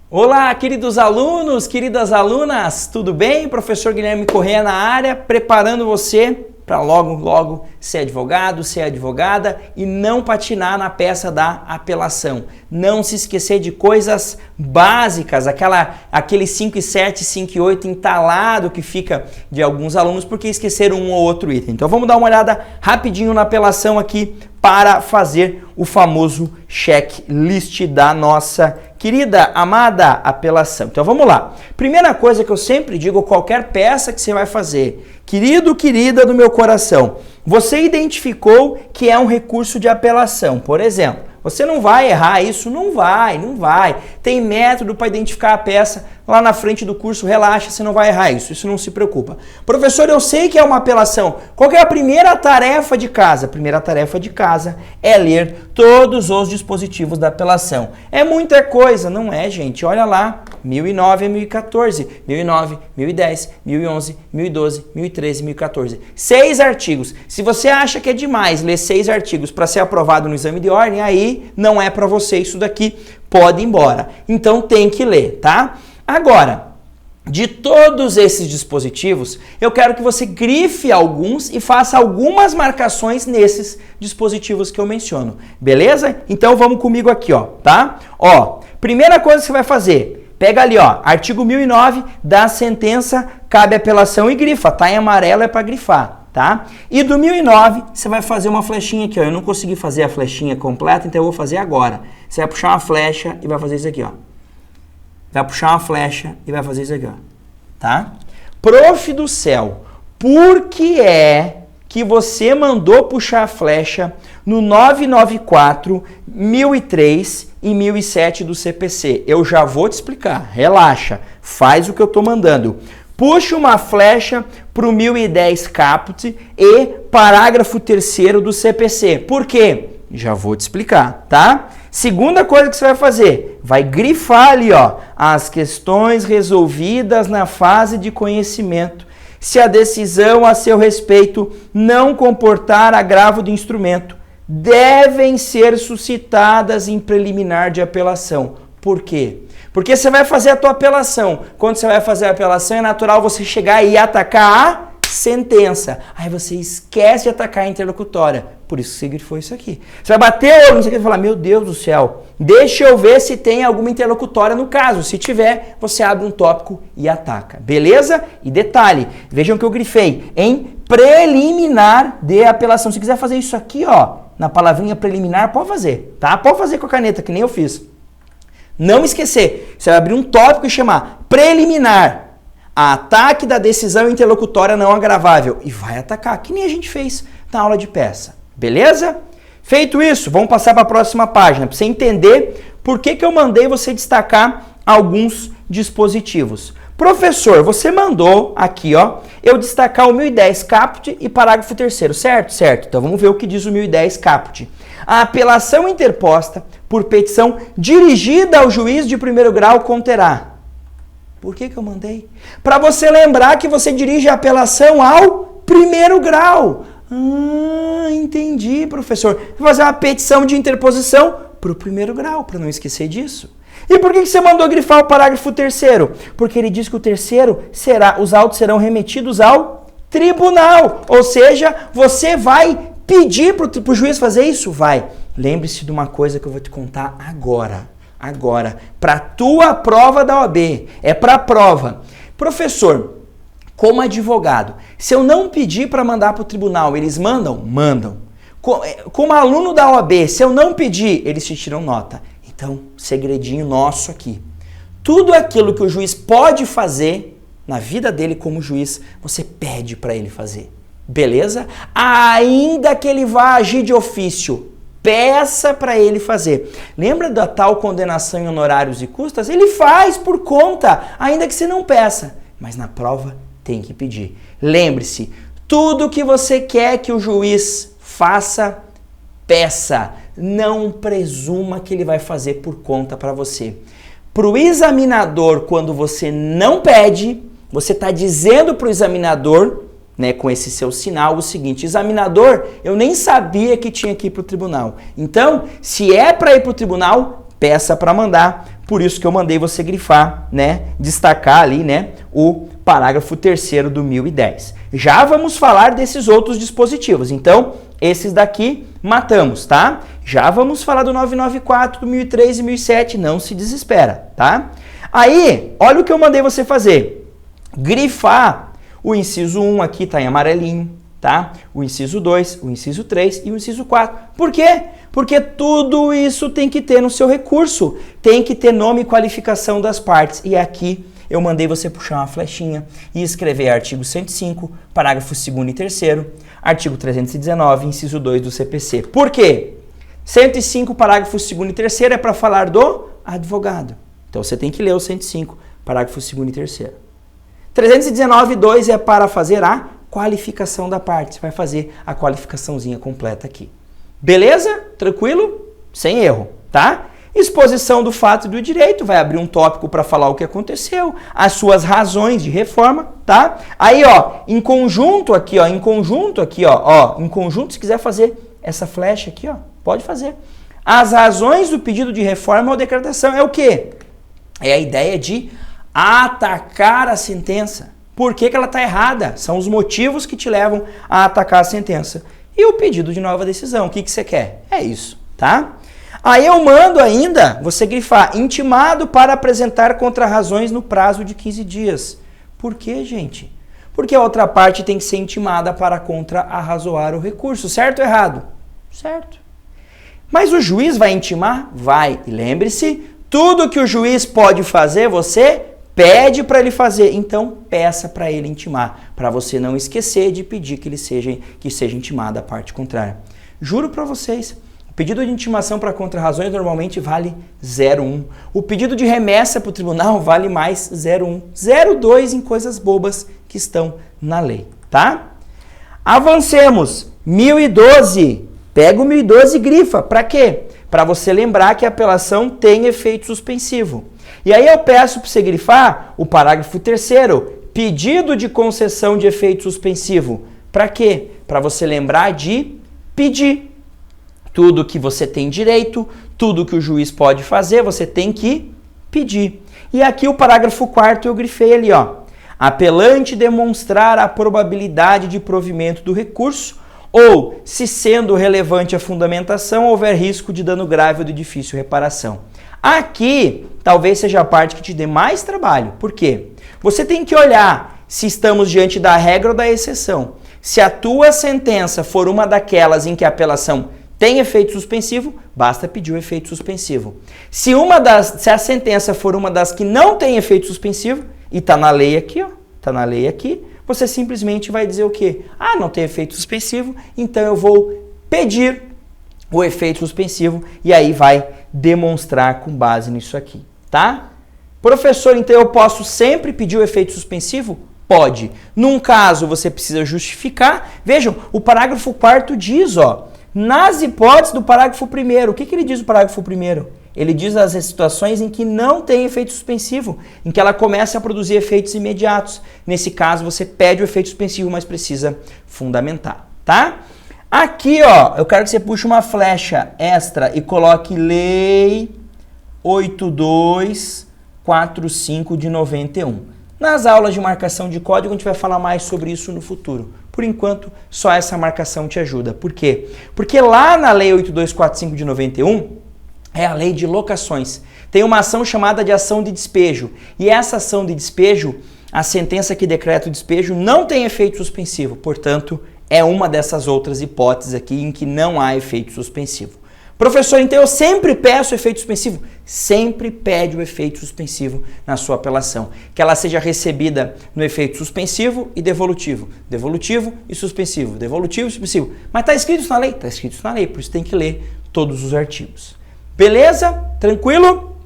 Olá, queridos alunos, queridas alunas, tudo bem? Professor Guilherme Corrêa na área, preparando você para logo ser advogado, ser advogada e não patinar na peça da apelação. Não se esquecer de coisas básicas, aquele 5 e 7, 5 e 8 entalado que fica de alguns alunos porque esqueceram um ou outro item. Então vamos dar uma olhada rapidinho na apelação aqui para fazer o famoso checklist da nossa querida, amada apelação. Então vamos lá. Primeira coisa que eu sempre digo, qualquer peça que você vai fazer, querido, querida do meu coração, você identificou que é um recurso de apelação, por exemplo. Você não vai errar isso? Não vai. Tem método para identificar a peça lá na frente do curso, relaxa, você não vai errar isso não se preocupa. Professor, eu sei que é uma apelação. Qual que é a primeira tarefa de casa? A primeira tarefa de casa é ler todos os dispositivos da apelação. É muita coisa, não é, gente? Olha lá, 1009 a 1014, 1009, 1010, 1011, 1012, 1013, 1014. 6 artigos. Se você acha que é demais ler 6 artigos para ser aprovado no exame de ordem, aí não é para você isso daqui, pode ir embora. Então tem que ler, tá? Agora, de todos esses dispositivos, eu quero que você grife alguns e faça algumas marcações nesses dispositivos que eu menciono, beleza? Então vamos comigo aqui, ó, tá? Ó, primeira coisa que você vai fazer, pega ali, ó, artigo 1009 da sentença, cabe apelação e grifa, tá? Em amarelo é para grifar, tá? E do 1009, você vai fazer uma flechinha aqui, ó, eu não consegui fazer a flechinha completa, então eu vou fazer agora. Você vai puxar uma flecha e vai fazer isso aqui, ó. Vai puxar uma flecha e vai fazer isso aqui, ó. Tá? Prof do céu, por que é que você mandou puxar a flecha no 994, 1003 e 1007 do CPC? Eu já vou te explicar. Relaxa, faz o que eu tô mandando. Puxa uma flecha para o 1010 caput e parágrafo 3º do CPC. Por quê? Já vou te explicar, tá? Segunda coisa que você vai fazer, vai grifar ali, ó, as questões resolvidas na fase de conhecimento. Se a decisão a seu respeito não comportar agravo do instrumento, devem ser suscitadas em preliminar de apelação. Por quê? Porque você vai fazer a tua apelação. Quando você vai fazer a apelação, é natural você chegar e atacar a sentença. Aí você esquece de atacar a interlocutória. Por isso que você grifou isso aqui. Você vai bater o olho, não sei o que, e falar, meu Deus do céu, deixa eu ver se tem alguma interlocutória no caso. Se tiver, você abre um tópico e ataca. Beleza? E detalhe, vejam que eu grifei em preliminar de apelação. Se quiser fazer isso aqui, ó, na palavrinha preliminar, pode fazer, tá? Pode fazer com a caneta, que nem eu fiz. Não esquecer, você vai abrir um tópico e chamar preliminar. Ataque da decisão interlocutória não agravável. E vai atacar, que nem a gente fez na aula de peça. Beleza? Feito isso, vamos passar para a próxima página, para você entender por que eu mandei você destacar alguns dispositivos. Professor, você mandou aqui, ó, eu destacar o 1010 caput e parágrafo 3º, certo? Certo. Então vamos ver o que diz o 1010 caput. A apelação interposta por petição dirigida ao juiz de primeiro grau conterá. Por que eu mandei? Para você lembrar que você dirige a apelação ao primeiro grau. Ah, entendi, professor. Vou fazer uma petição de interposição para o primeiro grau, para não esquecer disso. E por que você mandou grifar o parágrafo 3º? Porque ele diz que o 3º os autos serão remetidos ao tribunal. Ou seja, você vai pedir para o juiz fazer isso? Vai. Lembre-se de uma coisa que eu vou te contar agora. Para a tua prova da OAB. É para a prova. Professor, como advogado, se eu não pedir para mandar para o tribunal, eles mandam? Mandam. Como aluno da OAB, se eu não pedir, eles te tiram nota. Então, segredinho nosso aqui. Tudo aquilo que o juiz pode fazer na vida dele como juiz, você pede para ele fazer. Beleza? Ainda que ele vá agir de ofício, peça para ele fazer. Lembra da tal condenação em honorários e custas? Ele faz por conta, ainda que você não peça. Mas na prova tem que pedir. Lembre-se, tudo que você quer que o juiz faça, peça. Não presuma que ele vai fazer por conta para você. Para o examinador, quando você não pede, você está dizendo para o examinador, né, com esse seu sinal, o seguinte: examinador, eu nem sabia que tinha que ir para o tribunal. Então, se é para ir para o tribunal, peça para mandar, Por isso que eu mandei você grifar, né, destacar ali, né, o parágrafo 3º do 1010. Já vamos falar desses outros dispositivos. Então, esses daqui matamos, tá? Já vamos falar do 994, do 1003 e 1007, não se desespera, tá? Aí, olha o que eu mandei você fazer. Grifar o inciso 1 aqui, tá em amarelinho, tá? O inciso 2, o inciso 3 e o inciso 4. Por quê? Porque tudo isso tem que ter no seu recurso. Tem que ter nome e qualificação das partes. E aqui eu mandei você puxar uma flechinha e escrever artigo 105, parágrafo 2º e 3º, artigo 319, inciso 2 do CPC. Por quê? 105, parágrafo 2º e 3º é para falar do advogado. Então você tem que ler o 105, parágrafo 2º e 3º. 319, 2 é para fazer a qualificação da parte. Você vai fazer a qualificaçãozinha completa aqui. Beleza? Tranquilo? Sem erro, tá? Exposição do fato e do direito, vai abrir um tópico para falar o que aconteceu, as suas razões de reforma, tá? Aí, ó, em conjunto aqui, ó, em conjunto, se quiser fazer essa flecha aqui, ó, pode fazer. As razões do pedido de reforma ou decretação é o quê? É a ideia de atacar a sentença. Por que que ela está errada? São os motivos que te levam a atacar a sentença. E o pedido de nova decisão, o que que você quer? É isso, tá? Aí eu mando ainda você grifar intimado para apresentar contrarrazões no prazo de 15 dias. Por quê, gente? Porque a outra parte tem que ser intimada para contra-arrazoar o recurso, certo ou errado? Certo. Mas o juiz vai intimar? Vai. E lembre-se, tudo que o juiz pode fazer, você pede para ele fazer. Então, peça para ele intimar, para você não esquecer de pedir que seja intimada a parte contrária. Juro para vocês, o pedido de intimação para contrarrazões normalmente vale 0,1. O pedido de remessa para o tribunal vale mais 0,1. 0,2 em coisas bobas que estão na lei, tá? Avancemos. 1012. Pega o 1012 e grifa. Para quê? Para você lembrar que a apelação tem efeito suspensivo. E aí eu peço para você grifar o parágrafo 3º, pedido de concessão de efeito suspensivo. Para quê? Para você lembrar de pedir. Tudo que você tem direito, tudo que o juiz pode fazer, você tem que pedir. E aqui o parágrafo 4º eu grifei ali, ó. Apelante demonstrar a probabilidade de provimento do recurso ou, se sendo relevante a fundamentação, houver risco de dano grave ou de difícil reparação. Aqui, talvez seja a parte que te dê mais trabalho. Por quê? Você tem que olhar se estamos diante da regra ou da exceção. Se a tua sentença for uma daquelas em que a apelação tem efeito suspensivo, basta pedir o efeito suspensivo. Se a sentença for uma das que não tem efeito suspensivo, e está na lei aqui, ó, está na lei aqui, você simplesmente vai dizer o quê? Ah, não tem efeito suspensivo, então eu vou pedir o efeito suspensivo e aí vai demonstrar com base nisso aqui, tá? Professor, então eu posso sempre pedir o efeito suspensivo? Pode. Num caso, você precisa justificar. Vejam, o parágrafo 4º diz, ó, nas hipóteses do parágrafo 1º, o que ele diz no parágrafo 1º? Ele diz as situações em que não tem efeito suspensivo, em que ela começa a produzir efeitos imediatos. Nesse caso, você pede o efeito suspensivo, mas precisa fundamentar, tá? Aqui, ó, eu quero que você puxe uma flecha extra e coloque Lei 8245 de 91. Nas aulas de marcação de código, a gente vai falar mais sobre isso no futuro. Por enquanto, só essa marcação te ajuda. Por quê? Porque lá na Lei 8245 de 91, é a lei de locações. Tem uma ação chamada de ação de despejo. E essa ação de despejo, a sentença que decreta o despejo, não tem efeito suspensivo. Portanto, é uma dessas outras hipóteses aqui em que não há efeito suspensivo. Professor, então eu sempre peço efeito suspensivo? Sempre pede o efeito suspensivo na sua apelação. Que ela seja recebida no efeito suspensivo e devolutivo. Devolutivo e suspensivo. Devolutivo e suspensivo. Mas está escrito isso na lei? Está escrito isso na lei, por isso tem que ler todos os artigos. Beleza? Tranquilo?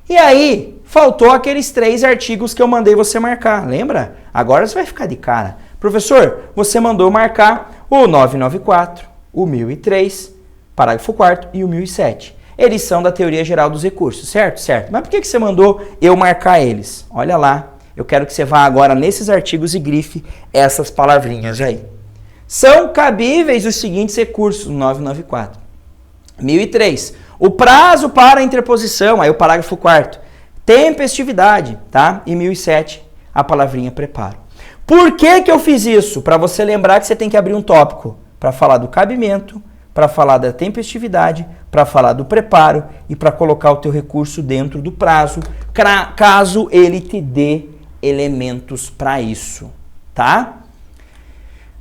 E aí, faltou aqueles 3 artigos que eu mandei você marcar, lembra? Agora você vai ficar de cara. Professor, você mandou marcar o 994, o 1003, parágrafo 4º e o 1007. Eles são da teoria geral dos recursos, certo? Certo. Mas por que você mandou eu marcar eles? Olha lá, eu quero que você vá agora nesses artigos e grife essas palavrinhas aí. São cabíveis os seguintes recursos, 994. 1003. O prazo para a interposição, aí o parágrafo 4º. Tempestividade, tá? E 1007, a palavrinha preparo. Por que que eu fiz isso? Para você lembrar que você tem que abrir um tópico para falar do cabimento, para falar da tempestividade, para falar do preparo e para colocar o teu recurso dentro do prazo, caso ele te dê elementos para isso, tá?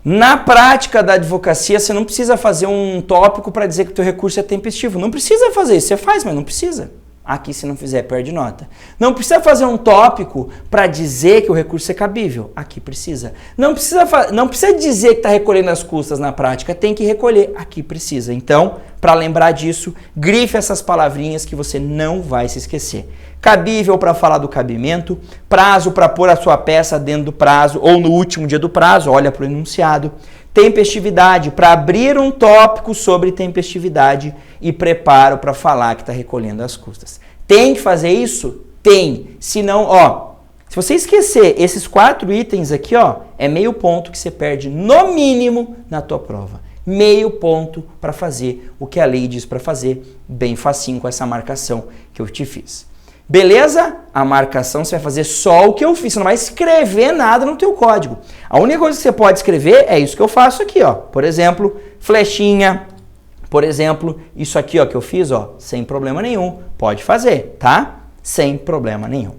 Na prática da advocacia, você não precisa fazer um tópico para dizer que o teu recurso é tempestivo. Não precisa fazer isso. Você faz, mas não precisa. Aqui, se não fizer, perde nota. Não precisa fazer um tópico para dizer que o recurso é cabível. Aqui precisa. Não precisa dizer que está recolhendo as custas na prática. Tem que recolher. Aqui precisa. Então, para lembrar disso, grife essas palavrinhas que você não vai se esquecer. Cabível para falar do cabimento, prazo para pôr a sua peça dentro do prazo ou no último dia do prazo, olha para o enunciado. Tempestividade, para abrir um tópico sobre tempestividade e preparo para falar que está recolhendo as custas. Tem que fazer isso? Tem. Se não, ó, se você esquecer esses 4 itens aqui, ó, é meio ponto que você perde no mínimo na tua prova. Meio ponto para fazer o que a lei diz para fazer, bem facinho com essa marcação que eu te fiz. Beleza? A marcação você vai fazer só o que eu fiz, você não vai escrever nada no teu código. A única coisa que você pode escrever é isso que eu faço aqui, ó. Por exemplo, flechinha, por exemplo, isso aqui, ó, que eu fiz, ó, sem problema nenhum. Pode fazer, tá? Sem problema nenhum.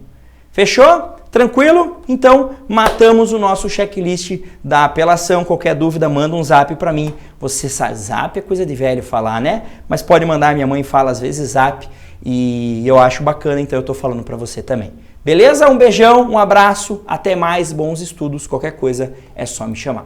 Fechou? Tranquilo? Então, matamos o nosso checklist da apelação. Qualquer dúvida, manda um zap para mim. Você sabe, zap é coisa de velho falar, né? Mas pode mandar, minha mãe fala às vezes zap. E eu acho bacana, então eu tô falando para você também. Beleza? Um beijão, um abraço, até mais, bons estudos, qualquer coisa é só me chamar.